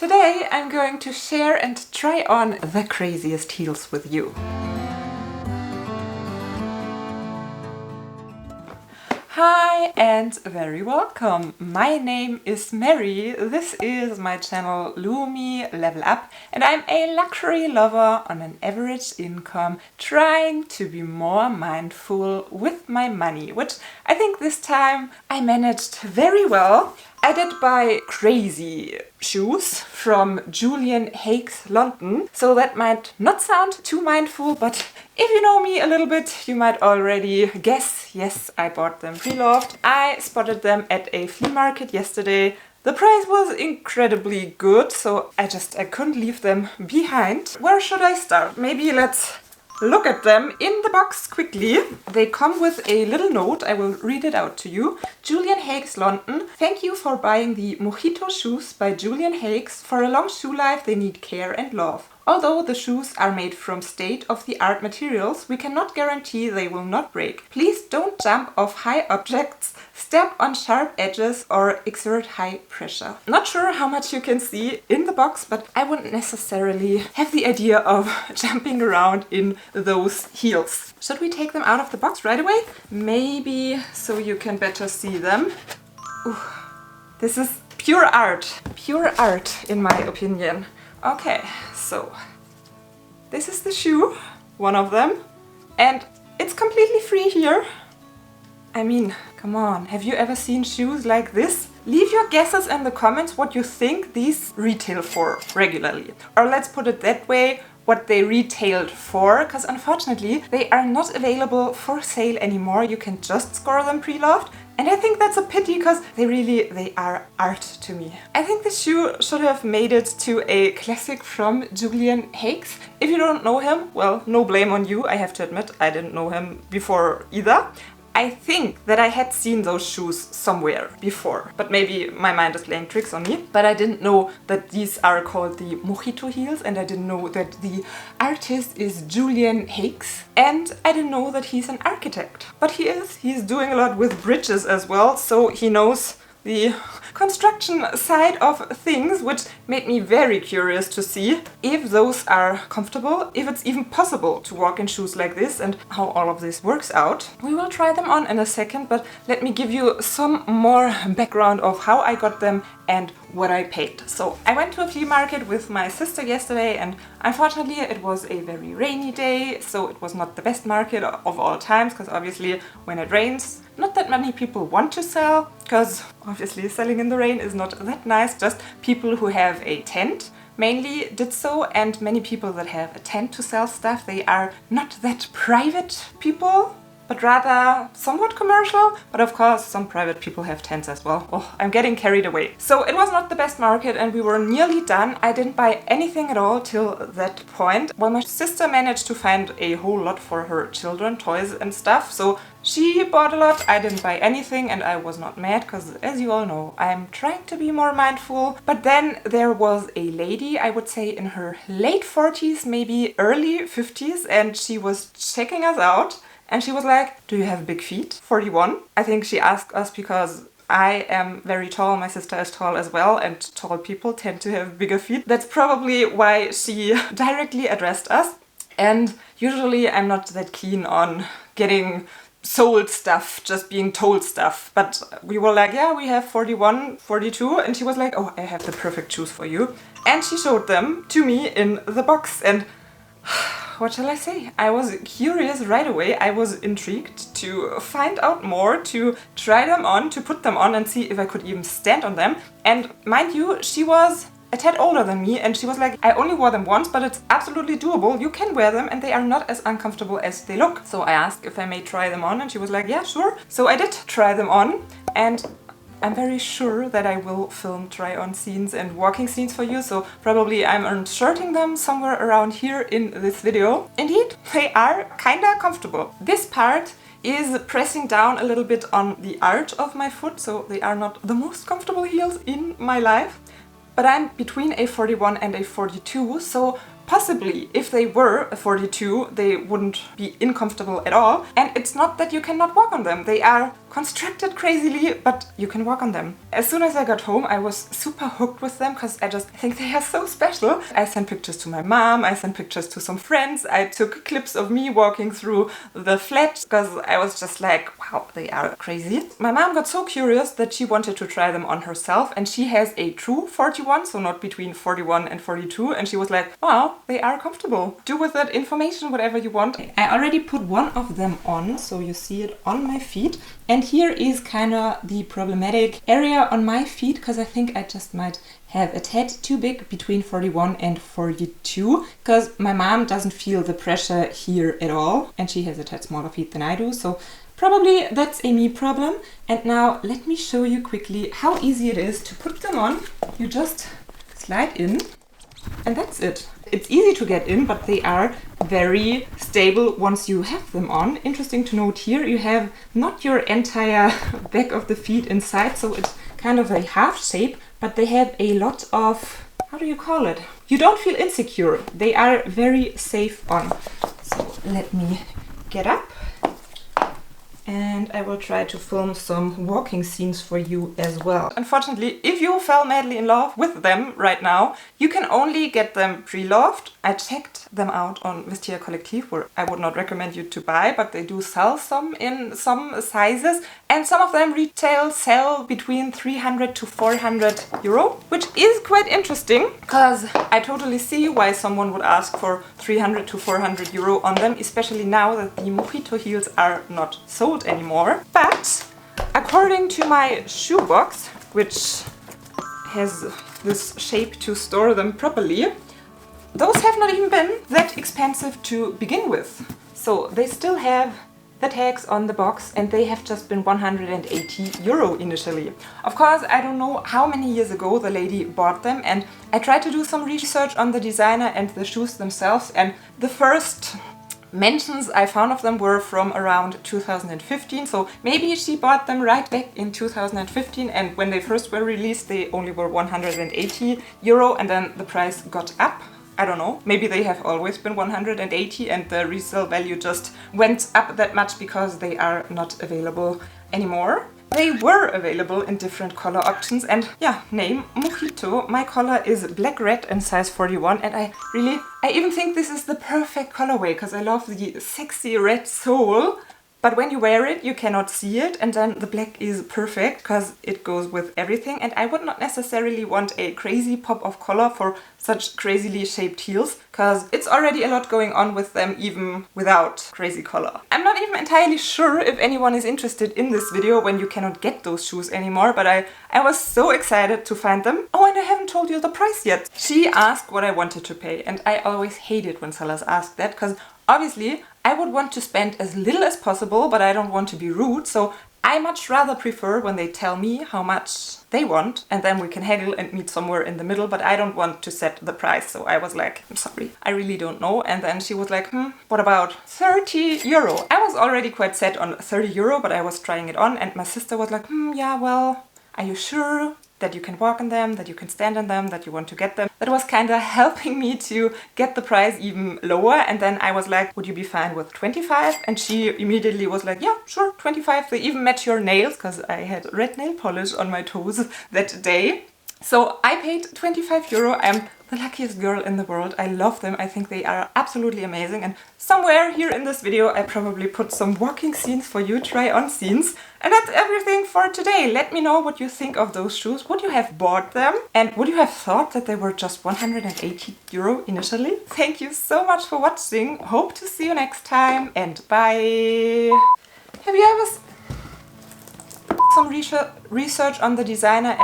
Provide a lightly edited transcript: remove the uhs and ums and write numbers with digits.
Today I'm going to share and try on the craziest heels with you. Hi and very welcome! My name is Mary, this is my channel Lumi Level Up, and I'm a luxury lover on an average income trying to be more mindful with my money, which I think this time I managed very well. I did buy crazy shoes from Julian Hakes London, so that might not sound too mindful, but if you know me a little bit, you might already guess, yes, I bought them pre-loved. I spotted them at a flea market yesterday. The price was incredibly good, so I couldn't leave them behind. Where should I start? Maybe let's look at them in the box quickly. They come with a little note. I will read it out to you. Julian Hakes London. Thank you for buying the Mojito shoes by Julian Hakes. For a long shoe life they need care and love. Although the shoes are made from state-of-the-art materials, we cannot guarantee they will not break. Please don't jump off high objects, step on sharp edges or exert high pressure. Not sure how much you can see in the box, but I wouldn't necessarily have the idea of jumping around in those heels. Should we take them out of the box right away? Maybe so you can better see them. Ooh, this is pure art in my opinion. Okay, so this is the shoe, one of them, and it's completely free here. I mean, come on, have you ever seen shoes like this? Leave your guesses in the comments what you think these retail for regularly. Or let's put it that way, what they retailed for, because unfortunately they are not available for sale anymore. You can just score them pre-loved. And I think that's a pity because they are art to me. I think this shoe should have made it to a classic from Julian Hakes. If you don't know him, well, no blame on you. I have to admit, I didn't know him before either. I think that I had seen those shoes somewhere before, but maybe my mind is playing tricks on me. But I didn't know that these are called the Mojito Heels, and I didn't know that the artist is Julian Hakes, and I didn't know that he's an architect. But he's doing a lot with bridges as well, so he knows the construction side of things, which made me very curious to see if those are comfortable, if it's even possible to walk in shoes like this and how all of this works out. We will try them on in a second, but let me give you some more background of how I got them and what I paid. So I went to a flea market with my sister yesterday, and unfortunately it was a very rainy day, so it was not the best market of all times, because obviously when it rains not that many people want to sell, because obviously selling in the rain is not that nice. Just people who have a tent mainly did so, and many people that have a tent to sell stuff, they are not that private people, but rather somewhat commercial. But of course some private people have tents as well. Oh, I'm getting carried away. So it was not the best market and we were nearly done. I didn't buy anything at all till that point. Well, my sister managed to find a whole lot for her children, toys and stuff, so she bought a lot. I didn't buy anything and I was not mad because, as you all know, I'm trying to be more mindful. But then there was a lady, I would say in her late 40s, maybe early 50s, and she was checking us out. And she was like, do you have big feet? 41. I think she asked us because I am very tall, my sister is tall as well, and tall people tend to have bigger feet. That's probably why she directly addressed us. And usually I'm not that keen on getting sold stuff, just being told stuff. But we were like, yeah, we have 41, 42. And she was like, oh, I have the perfect shoes for you. And she showed them to me in the box, and what shall I say? I was curious right away. I was intrigued to find out more, to try them on, to put them on and see if I could even stand on them. And mind you, she was a tad older than me, and she was like, I only wore them once, but it's absolutely doable. You can wear them and they are not as uncomfortable as they look. So I asked if I may try them on, and she was like, yeah, sure. So I did try them on, and I'm very sure that I will film try-on scenes and walking scenes for you, so probably I'm inserting them somewhere around here in this video. Indeed, they are kinda comfortable. This part is pressing down a little bit on the arch of my foot, so they are not the most comfortable heels in my life. But I'm between a 41 and a 42, so possibly if they were a 42 they wouldn't be uncomfortable at all. And it's not that you cannot walk on them, they are constructed crazily, but you can walk on them. As soon as I got home, I was super hooked with them because I just think they are so special. I sent pictures to my mom, I sent pictures to some friends, I took clips of me walking through the flat because I was just like, wow, they are crazy. My mom got so curious that she wanted to try them on herself, and she has a true 41, so not between 41 and 42, and she was like, wow, they are comfortable. Do with that information whatever you want. I already put one of them on, so you see it on my feet. And here is kind of the problematic area on my feet, because I think I just might have a tad too big between 41 and 42, because my mom doesn't feel the pressure here at all, and she has a tad smaller feet than I do, so probably that's a me problem. And now let me show you quickly how easy it is to put them on. You just slide in, and that's it. It's easy to get in, but they are very stable once you have them on. Interesting to note here, you have not your entire back of the feet inside, so it's kind of a half shape, but they have a lot of, how do you call it? You don't feel insecure. They are very safe on. So let me get up. And I will try to film some walking scenes for you as well. Unfortunately, if you fell madly in love with them right now, you can only get them preloved. I checked them out on Vestiaire Collective, where I would not recommend you to buy, but they do sell some in some sizes, and some of them sell between 300 to 400 euro, which is quite interesting, because I totally see why someone would ask for 300 to 400 euro on them, especially now that the Mojito heels are not sold anymore. But according to my shoebox, which has this shape to store them properly, those have not even been that expensive to begin with. So they still have the tags on the box, and they have just been 180 euro initially. Of course, I don't know how many years ago the lady bought them, and I tried to do some research on the designer and the shoes themselves, and the first mentions I found of them were from around 2015, so maybe she bought them right back in 2015, and when they first were released they only were 180 euro, and then the price got up. I don't know, maybe they have always been 180 and the resale value just went up that much because they are not available anymore. They were available in different color options, and yeah, name Mojito. My color is black red and size 41, and I even think this is the perfect colorway because I love the sexy red sole. But when you wear it, you cannot see it, and then the black is perfect because it goes with everything, and I would not necessarily want a crazy pop of color for such crazily shaped heels, because it's already a lot going on with them even without crazy color. I'm not even entirely sure if anyone is interested in this video when you cannot get those shoes anymore, but I was so excited to find them. Oh, and I haven't told you the price yet. She asked what I wanted to pay, and I always hate it when sellers ask that, because obviously I would want to spend as little as possible, but I don't want to be rude, so I much rather prefer when they tell me how much they want, and then we can haggle and meet somewhere in the middle, but I don't want to set the price. So I was like, I'm sorry, I really don't know. And then she was like, what about 30 euro? I was already quite set on 30 euro, but I was trying it on, and my sister was like, yeah, well, are you sure that you can walk in them, that you can stand in them, that you want to get them? That was kind of helping me to get the price even lower. And then I was like, would you be fine with 25? And she immediately was like, yeah, sure, 25. They even match your nails, because I had red nail polish on my toes that day. So I paid 25 euro. I'm the luckiest girl in the world. I love them. I think they are absolutely amazing. And somewhere here in this video I probably put some walking scenes for you, try on scenes. And that's everything for today. Let me know what you think of those shoes. Would you have bought them? And would you have thought that they were just 180 euro initially? Thank you so much for watching. Hope to see you next time, and bye. Have you ever some research on the designer?